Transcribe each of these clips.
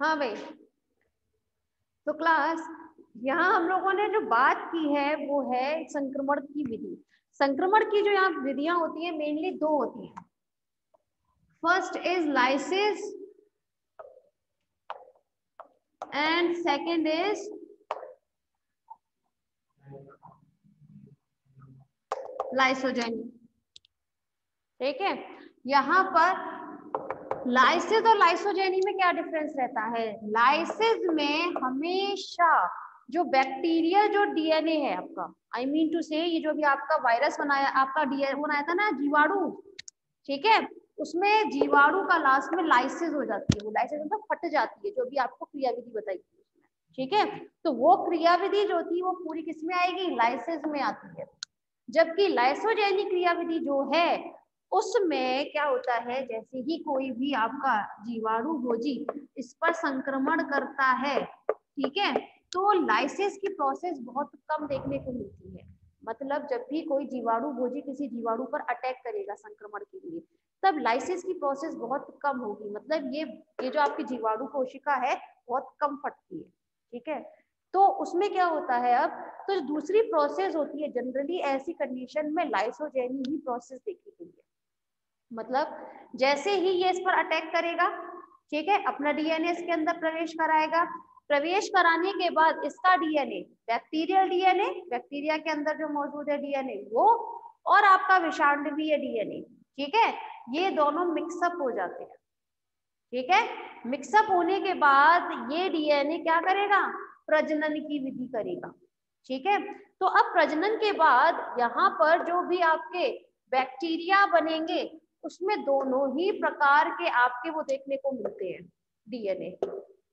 हाँ भाई, तो क्लास यहाँ हम लोगों ने जो बात की है वो है संक्रमण की विधि। संक्रमण की जो यहाँ विधियां होती है मेनली दो होती हैं। First is lysis and second is lysogeny. ठीक है, यहाँ पर लाइसिस और लाइसोजेनी में क्या डिफरेंस रहता है? लाइसिस में हमेशा जो बैक्टीरियल जो डीएनए है आपका, आई मीन टू से ये जो भी आपका वायरस बनाया, आपका डीएनए बनाया था ना जीवाणु, ठीक है, उसमें जीवाणु का लास्ट में लाइसिस हो जाती है। वो लाइसिस मतलब फट जाती है, जो भी आपको क्रियाविधि बताई थी उसमें। ठीक है, तो वो क्रियाविधि जो थी वो पूरी किस में आएगी? लाइसिस में आती है। जबकि लाइसोजेनी क्रियाविधि जो है उसमें क्या होता है, जैसे ही कोई भी आपका जीवाणु भोजी इस पर संक्रमण करता है, ठीक है, तो लाइसिस की प्रोसेस बहुत कम देखने को मिलती है। मतलब जब भी कोई जीवाणु भोजी किसी जीवाणु पर अटैक करेगा संक्रमण के लिए, तब लाइसिस की प्रोसेस बहुत कम होगी। मतलब ये जो आपकी जीवाणु कोशिका है बहुत कम फटती है। ठीक है, तो उसमें क्या होता है अब, तो जो दूसरी प्रोसेस होती है जनरली ऐसी कंडीशन में लाइसोजेनी ही प्रोसेस देखी गई है। मतलब जैसे ही ये इस पर अटैक करेगा, ठीक है, अपना डीएनए इसके अंदर प्रवेश कराएगा, प्रवेश कराने के बाद इसका डीएनए, बैक्टीरियल डीएनए, बैक्टीरिया के अंदर जो मौजूद है डीएनए वो, और आपका विषाणुवीय डीएनए, ठीक है, ये दोनों मिक्सअप हो जाते हैं। ठीक है, मिक्सअप होने के बाद ये डीएनए क्या करेगा? प्रजनन की विधि करेगा। ठीक है, तो अब प्रजनन के बाद यहाँ पर जो भी आपके बैक्टीरिया बनेंगे उसमें दोनों ही प्रकार के आपके वो देखने को मिलते हैं डीएनए।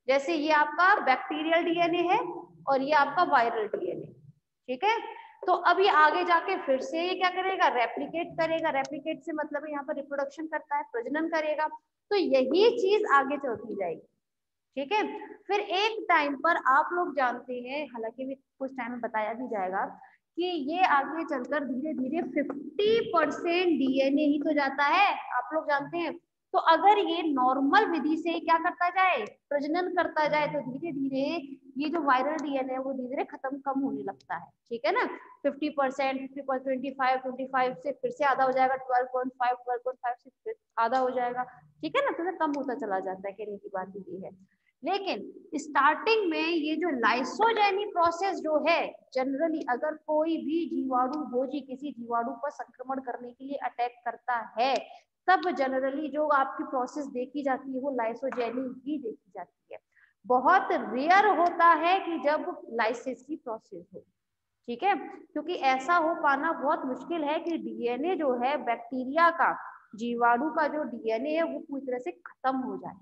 जैसे ये आपका बैक्टीरियल डीएनए है और ये आपका वायरल डीएनए। ठीक है, तो अब ये आगे जाके फिर से ये क्या करेगा? रेप्लिकेट करेगा। रेप्लिकेट से मतलब यहाँ पर रिप्रोडक्शन करता है, प्रजनन करेगा। तो यही चीज आगे चलती जाएगी। ठीक है, फिर एक टाइम पर आप लोग जानते हैं, हालांकि भी कुछ टाइम में बताया भी जाएगा कि ये आगे चलकर धीरे धीरे 50% डीएनए ही तो जाता है, आप लोग जानते हैं। तो अगर ये नॉर्मल विधि से क्या करता जाए? प्रजनन करता जाए, तो धीरे धीरे ये जो वायरल डीएनए है वो धीरे धीरे खत्म कम होने लगता है। ठीक है ना, 50%, 25 से फिर से आधा हो जाएगा, 12.5 से फिर आधा हो जाएगा। ठीक है ना, तो कम होता चला जाता है। कहने की बात ये है, लेकिन स्टार्टिंग में ये जो लाइसोजेनी प्रोसेस जो है, जनरली अगर कोई भी जीवाणु भोजी किसी जीवाणु पर संक्रमण करने के लिए अटैक करता है, तब जनरली जो आपकी प्रोसेस देखी जाती है वो लाइसोजेनी ही देखी जाती है। बहुत रेयर होता है कि जब लाइसिस की प्रोसेस हो। ठीक है, क्योंकि ऐसा हो पाना बहुत मुश्किल है कि डीएनए जो है बैक्टीरिया का, जीवाणु का जो डीएनए है वो पूरी तरह से खत्म हो जाए।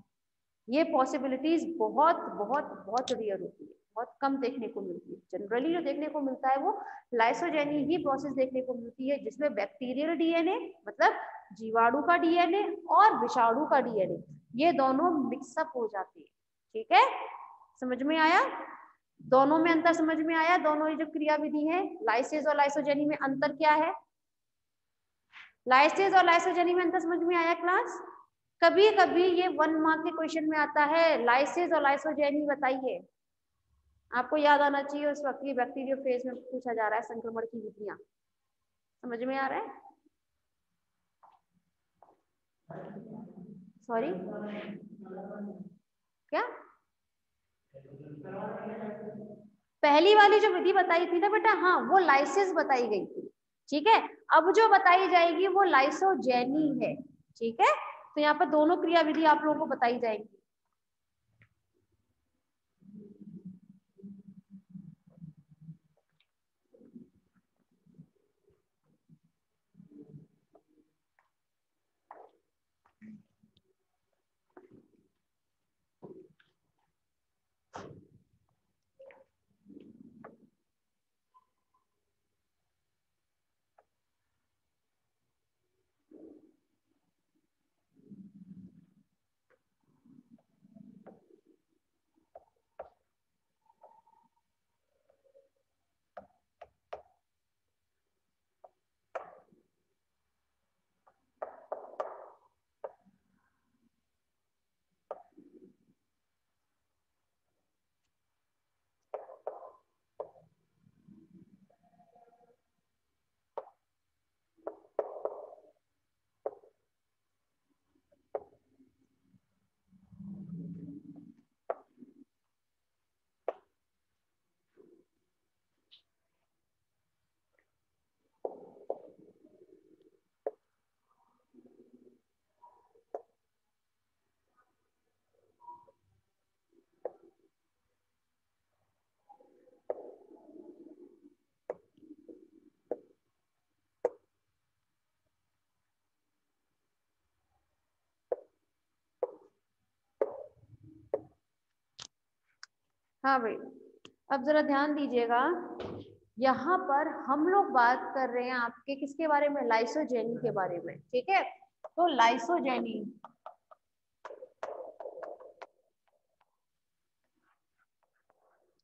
ये पॉसिबिलिटीज बहुत बहुत बहुत रेयर होती है, बहुत कम देखने को मिलती है। जनरली जो देखने को मिलता है वो लाइसोजेनी ही प्रोसेस देखने को मिलती है, जिसमें बैक्टीरियल डीएनए मतलब जीवाणु का डीएनए और विषाणु का डीएनए ये दोनों मिक्सअप हो जाते हैं। ठीक है, समझ में आया? दोनों में अंतर समझ में आया? दोनों ये जो क्रियाविधि है, लाइसिस और लाइसोजेनी में अंतर क्या है? लाइसिस और लाइसोजेनी में अंतर समझ में आया क्लास? कभी कभी ये 1 मार्क के क्वेश्चन में आता है, लाइसिस और लाइसोजेनी बताइए। आपको याद आना चाहिए उस वक्त ये बैक्टीरियो फेज में पूछा जा रहा है संक्रमण की विधियां। समझ में आ रहा है? सॉरी क्या? पहली वाली जो विधि बताई थी ना बेटा, हाँ वो लाइसिस बताई गई थी। ठीक है, अब जो बताई जाएगी वो लाइसोजेनी है। ठीक है, तो यहाँ पर दोनों क्रिया विधि आप लोगों को बताई जाएगी। हाँ भाई, अब जरा ध्यान दीजिएगा, यहाँ पर हम लोग बात कर रहे हैं आपके किसके बारे में, लाइसोजेनी के बारे में, ठीक है। तो लाइसोजेनी,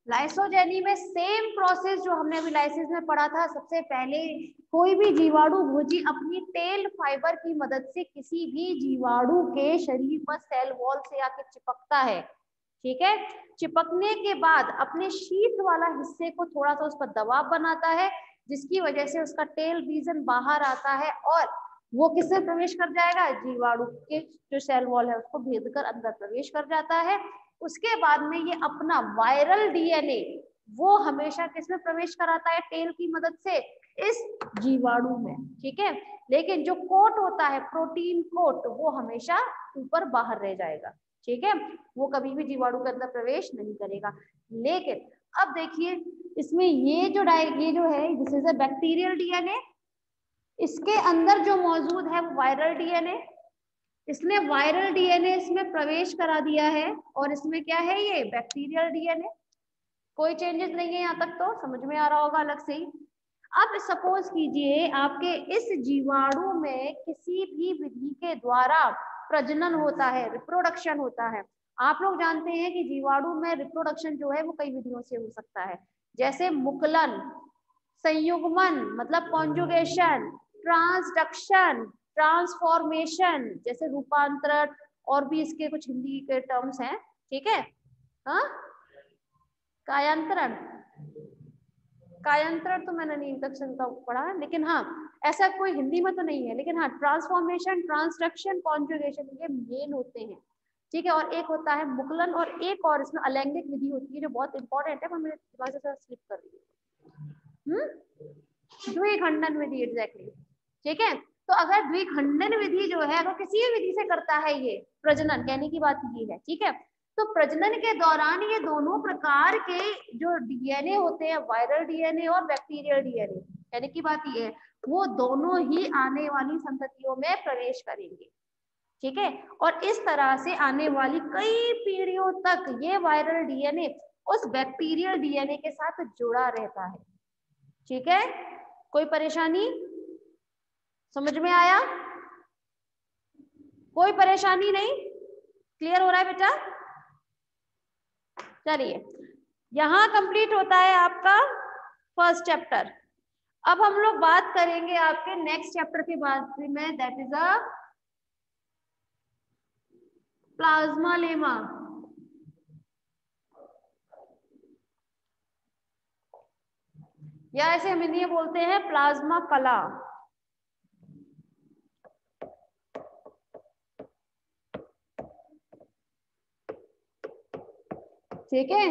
लाइसोजेनी में सेम प्रोसेस जो हमने अभी लाइसिस में पढ़ा था। सबसे पहले कोई भी जीवाणु भोजी अपनी टेल फाइबर की मदद से किसी भी जीवाणु के शरीर पर सेल वॉल से आके चिपकता है, ठीक है। चिपकने के बाद अपने शीट वाला हिस्से को थोड़ा सा उस पर दबाव बनाता है, जिसकी वजह से उसका टेल रीजन बाहर आता है और वो किससे प्रवेश कर जाएगा, जीवाणु के जो सेल वॉल है उसको भेद कर अंदर प्रवेश कर जाता है। उसके बाद में ये अपना वायरल डीएनए वो हमेशा किसमें प्रवेश कराता है, टेल की मदद से, इस जीवाणु में, ठीक है। लेकिन जो कोट होता है, प्रोटीन कोट, वो हमेशा ऊपर बाहर रह जाएगा, ठीक है। वो कभी भी जीवाणु के अंदर प्रवेश नहीं करेगा। लेकिन अब देखिए इसमें ये जो है, this is a bacterial DNA, इसके अंदर जो मौजूद है वो वायरल डीएनए, इसने वायरल डीएनए इसमें प्रवेश करा दिया है और इसमें क्या है, ये बैक्टीरियल डीएनए। कोई चेंजेस नहीं है, यहाँ तक तो समझ में आ रहा होगा अलग से ही। अब सपोज कीजिए आपके इस जीवाणु में किसी भी विधि के द्वारा प्रजनन होता है, रिप्रोडक्शन होता है। आप लोग जानते हैं कि जीवाणु में रिप्रोडक्शन जो है वो कई विधियों से हो सकता है, जैसे मुकुलन, संयुग्मन मतलब कॉन्जुगेशन, ट्रांसडक्शन, ट्रांसफॉर्मेशन जैसे रूपांतरण, और भी इसके कुछ हिंदी के टर्म्स हैं, ठीक है। हाँ, कायांतरण, कायांतरण तो मैंने नहीं तक सुनता पढ़ा, लेकिन हाँ ऐसा कोई हिंदी में तो नहीं है, लेकिन हाँ ट्रांसफॉर्मेशन, ट्रांसडक्शन, कॉन्जुगेशन ये मेन होते हैं, ठीक है। और एक होता है मुकुलन, और एक और इसमें अलैंगिक विधि होती है जो बहुत इंपॉर्टेंट है, पर मेरे दिमाग से स्लिप कर रही है, द्विखंडन विधि, एग्जैक्टली, ठीक है। तो अगर द्विखंडन विधि जो है, अगर किसी भी विधि से करता है ये प्रजनन, कहने की बात ये है, ठीक है। तो प्रजनन के दौरान ये दोनों प्रकार के जो डीएनए होते हैं, वायरल डीएनए और बैक्टीरियल डीएनए, कहने की बात ये है, वो दोनों ही आने वाली संततियों में प्रवेश करेंगे, ठीक है। और इस तरह से आने वाली कई पीढ़ियों तक ये वायरल डीएनए उस बैक्टीरियल डीएनए के साथ जुड़ा रहता है, ठीक है। कोई परेशानी, समझ में आया, कोई परेशानी नहीं, क्लियर हो रहा है बेटा। चलिए, यहां कंप्लीट होता है आपका फर्स्ट चैप्टर। अब हम लोग बात करेंगे आपके नेक्स्ट चैप्टर के बारे में, that is a plasma lemma, या ऐसे हम हिंदी में बोलते हैं प्लाज्मा कला, ठीक है।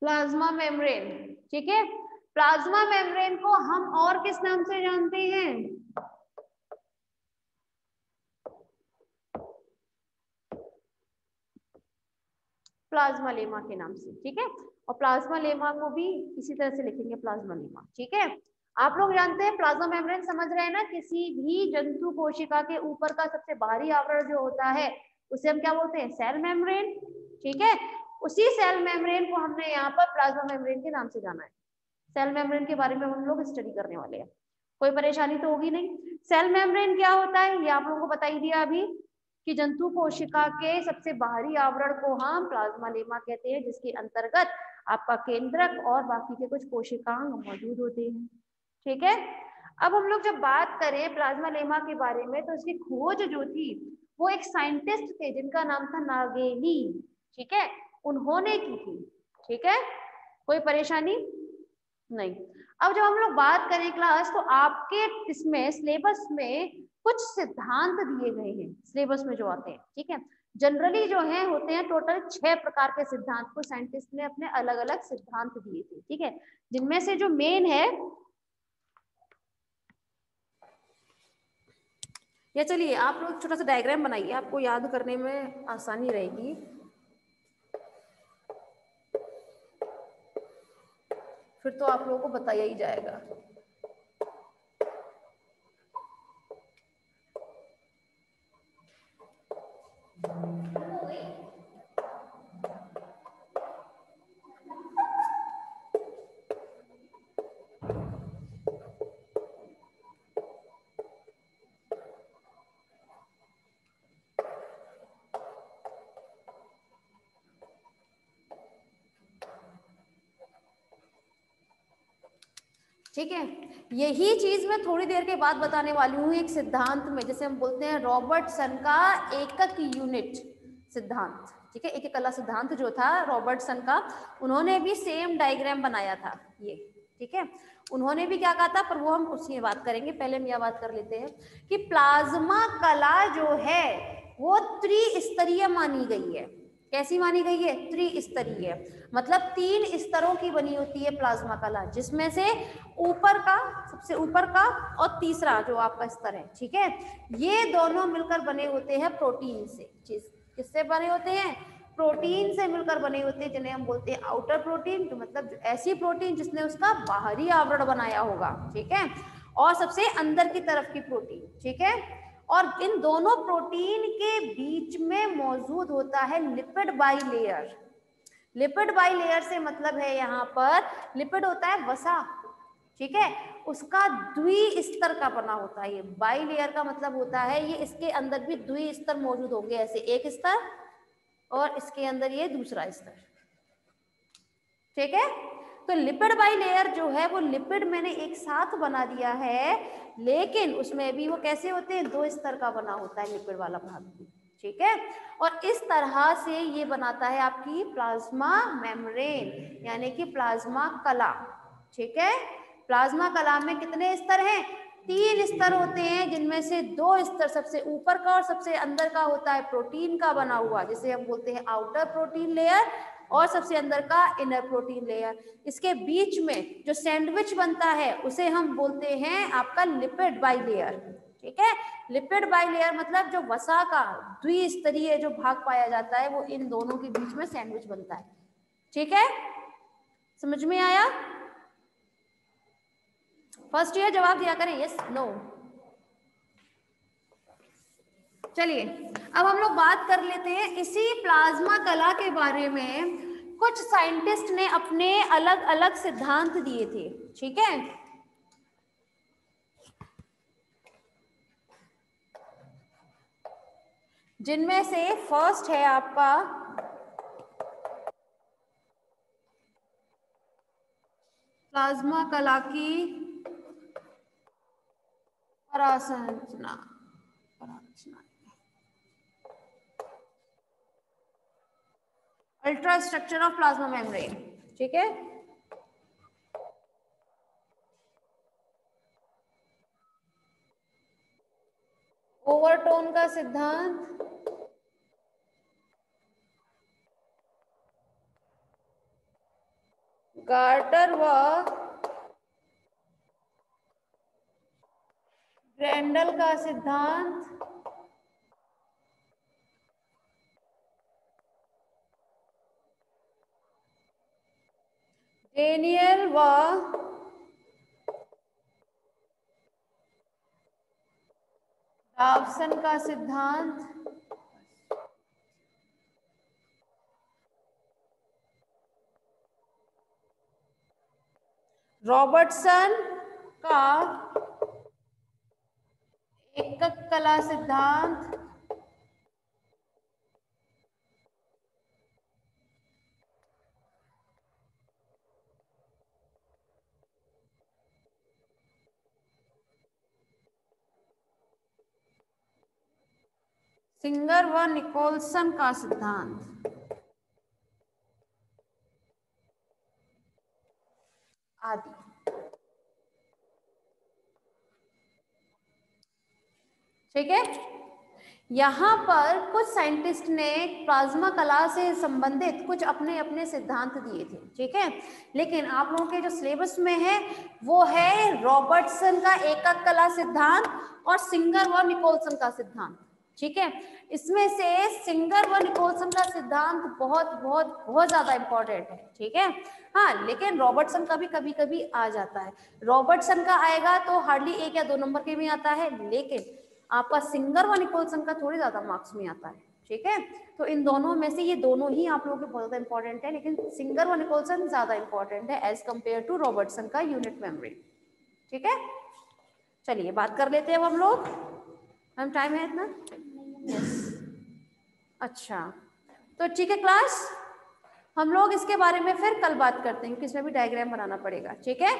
प्लाज्मा मेम्ब्रेन, ठीक है। प्लाज्मा मेम्ब्रेन को हम और किस नाम से जानते हैं, प्लाज्मा लेमा के नाम से, ठीक है। और प्लाज्मा लेमा को भी इसी तरह से लिखेंगे, प्लाज्मा लेमा, ठीक है। आप लोग जानते हैं प्लाज्मा मेम्ब्रेन, समझ रहे हैं ना, किसी भी जंतु कोशिका के ऊपर का सबसे बाहरी आवरण जो होता है उसे हम क्या बोलते हैं, सेल मेम्ब्रेन, ठीक है। उसी सेल मेम्ब्रेन को हमने यहाँ पर प्लाज्मा मेम्ब्रेन के नाम से जाना है। सेल मेम्ब्रेन के बारे में हम लोग स्टडी करने वाले हैं, कोई परेशानी तो होगी नहीं। सेल मेम्ब्रेन क्या होता है ये आप लोगों को बता ही दिया अभी, कि जंतु कोशिका के सबसे बाहरी आवरण को हम प्लाज्मा लेमा कहते हैं, जिसके अंतर्गत आपका केंद्रक और बाकी के कुछ कोशिकांग मौजूद होते हैं, ठीक है। अब हम लोग जब बात करें प्लाज्मा लेमा के बारे में, तो इसकी खोज जो थी वो एक साइंटिस्ट थे जिनका नाम था नागेली, ठीक है, उन्होंने की थी, ठीक है। कोई परेशानी नहीं। अब जब हम लोग बात करें क्लास, तो आपके इसमें सिलेबस में कुछ सिद्धांत दिए गए हैं, सिलेबस में जो आते हैं, ठीक है। जनरली जो है होते हैं टोटल 6 प्रकार के सिद्धांत को साइंटिस्ट ने अपने अलग अलग सिद्धांत दिए थे, ठीक है। जिनमें से जो मेन है, या चलिए आप लोग छोटा सा डायग्राम बनाइए, आपको याद करने में आसानी रहेगी। फिर तो आप लोगों को बताया ही जाएगा। ठीक है, यही चीज मैं थोड़ी देर के बाद बताने वाली हूँ एक सिद्धांत में, जैसे हम बोलते हैं रॉबर्टसन का एकक यूनिट सिद्धांत। ठीक है, एक कला सिद्धांत जो था रॉबर्टसन का, उन्होंने भी सेम डायग्राम बनाया था ये। ठीक है, उन्होंने भी क्या कहा था, पर वो हम उसकी बात करेंगे, पहले हम यह बात कर लेते हैं कि प्लाज्मा कला जो है वो त्रिस्तरीय मानी गई है। कैसी मानी गई है? त्रिस्तरीय, मतलब 3 स्तरों की बनी होती है प्लाज्मा कला, जिसमें से ऊपर का, सबसे ऊपर का और तीसरा जो आपका स्तर है, ठीक है, ये दोनों मिलकर बने होते हैं प्रोटीन से। किससे बने होते हैं? प्रोटीन से मिलकर बने होते हैं, जिन्हें हम बोलते हैं आउटर प्रोटीन, तो मतलब ऐसी प्रोटीन जिसने उसका बाहरी आवरण बनाया होगा। ठीक है, और सबसे अंदर की तरफ की प्रोटीन। ठीक है, और इन दोनों प्रोटीन के बीच में मौजूद होता है लिपिड बाइलेयर। लिपिड बाइलेयर से मतलब है यहाँ पर, लिपिड होता है वसा, ठीक है, उसका द्विस्तर का बना होता है। ये बाइलेयर का मतलब होता है ये, इसके अंदर भी द्विस्तर मौजूद होंगे, ऐसे एक स्तर और इसके अंदर ये दूसरा स्तर। ठीक है, तो लिपिड बाइलेयर जो है वो लिपिड मैंने एक साथ बना दिया है, लेकिन उसमें भी वो कैसे होते हैं? 2 स्तर का बना होता है लिपिड वाला भाग भी। ठीक है, और इस तरह से ये बनाता है आपकी प्लाज्मा मेम्ब्रेन, यानी कि प्लाज्मा कला। ठीक है, प्लाज्मा कला में कितने स्तर हैं? 3 स्तर होते हैं, जिनमें से 2 स्तर सबसे ऊपर का और सबसे अंदर का होता है प्रोटीन का बना हुआ, जिसे हम बोलते हैं आउटर प्रोटीन लेयर, और सबसे अंदर का इनर प्रोटीन लेयर। इसके बीच में जो सैंडविच बनता है उसे हम बोलते हैं आपका लिपिड बाइलेयर। ठीक है, लिपिड बाइलेयर मतलब जो वसा का द्विस्तरीय जो भाग पाया जाता है, वो इन दोनों के बीच में सैंडविच बनता है। ठीक है, समझ में आया? फर्स्ट ईयर जवाब दिया करें, यस नो। चलिए अब हम लोग बात कर लेते हैं इसी प्लाज्मा कला के बारे में। कुछ साइंटिस्ट ने अपने अलग अलग सिद्धांत दिए थे। ठीक है, जिनमें से फर्स्ट है आपका प्लाज्मा कला की परासंरचना। Ultra structure of plasma membrane. ठीक है, ओवरटोन का सिद्धांत, गार्टर व ग्रेंडल का सिद्धांत, डेनियल व डॉवसन का सिद्धांत, रॉबर्टसन का एकक कला सिद्धांत, सिंगर व निकोलसन का सिद्धांत आदि। ठीक है, यहाँ पर कुछ साइंटिस्ट ने प्लाज्मा कला से संबंधित कुछ अपने अपने सिद्धांत दिए थे। ठीक है, लेकिन आप लोगों के जो सिलेबस में है वो है रॉबर्टसन का एकक कला सिद्धांत और सिंगर व निकोलसन का सिद्धांत। ठीक है, इसमें से सिंगर व निकोलसन का सिद्धांत बहुत बहुत बहुत ज्यादा इंपॉर्टेंट है। ठीक है, हाँ, लेकिन रॉबर्टसन का भी कभी कभी आ जाता है। रॉबर्टसन का आएगा तो हार्डली 1 या 2 नंबर के भी आता है, लेकिन आपका सिंगर व निकोलसन का थोड़ी ज्यादा मार्क्स में आता है। ठीक है, तो इन दोनों में से ये दोनों ही आप लोगों के बहुत ज्यादा इंपॉर्टेंट है, लेकिन सिंगर व निकोलसन ज्यादा इंपॉर्टेंट है एज कंपेयर टू रॉबर्टसन का यूनिट मेमोरी। ठीक है, चलिए बात कर लेते हैं अब हम लोग। मैम टाइम है इतना? यस, अच्छा, तो ठीक है क्लास, हम लोग इसके बारे में फिर कल बात करते हैं, क्योंकि इसमें भी डायग्राम बनाना पड़ेगा। ठीक है,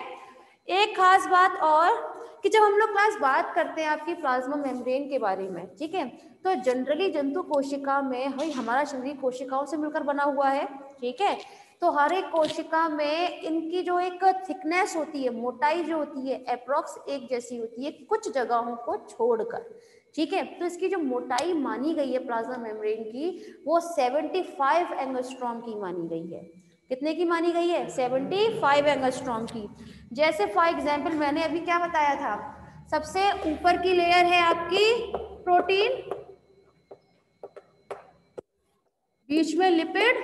एक खास बात और कि जब हम लोग क्लास बात करते हैं आपकी प्लाज्मा मेम्ब्रेन के बारे में, ठीक है, तो जनरली जंतु कोशिका में भाई हमारा शरीर कोशिकाओं से मिलकर बना हुआ है, ठीक है, तो हर एक कोशिका में इनकी जो एक थिकनेस होती है, मोटाई जो होती है, अप्रोक्स एक जैसी होती है कुछ जगहों को छोड़कर, ठीक है। तो इसकी जो मोटाई मानी गई है प्लाज्मा मेम्ब्रेन की, वो 75 एंगस्ट्रॉम की मानी गई है। कितने की मानी गई है? 75 एंगस्ट्रॉम की। जैसे फॉर एग्जाम्पल मैंने अभी क्या बताया था, सबसे ऊपर की लेयर है आपकी प्रोटीन, बीच में लिपिड,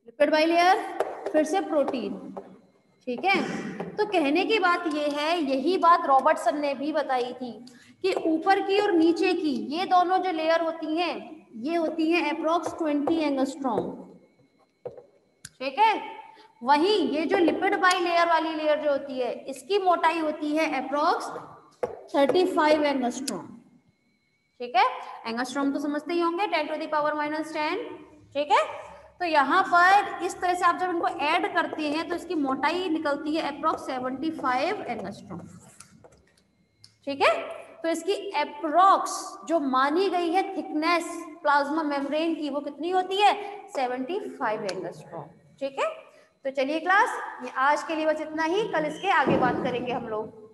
लिपिड बाई लेयर, फिर से प्रोटीन, ठीक है। तो कहने की बात ये है, यही बात रॉबर्टसन ने भी बताई थी कि ऊपर की और नीचे की ये दोनों जो लेयर होती हैं, ये होती है अप्रोक्स 20 एंगस्ट्रॉम, ठीक है। वहीं ये जो लिपिड बाई लेयर वाली लेयर जो होती है, इसकी मोटाई होती है अप्रोक्स 35 एंगस्ट्रॉम, ठीक है। एंगस्ट्रॉम तो समझते ही होंगे, 10⁻⁻10, ठीक है। तो यहाँ पर इस तरह से आप जब इनको ऐड करते हैं तो इसकी मोटाई निकलती है अप्रोक्स 75 एंगस्ट्रॉम, ठीक है। तो इसकी अप्रोक्स जो मानी गई है थिकनेस प्लाज्मा मेम्ब्रेन की, वो कितनी होती है? 75 एंगस्ट्रॉम, ठीक है। तो चलिए क्लास, ये आज के लिए बस इतना ही, कल इसके आगे बात करेंगे हम लोग।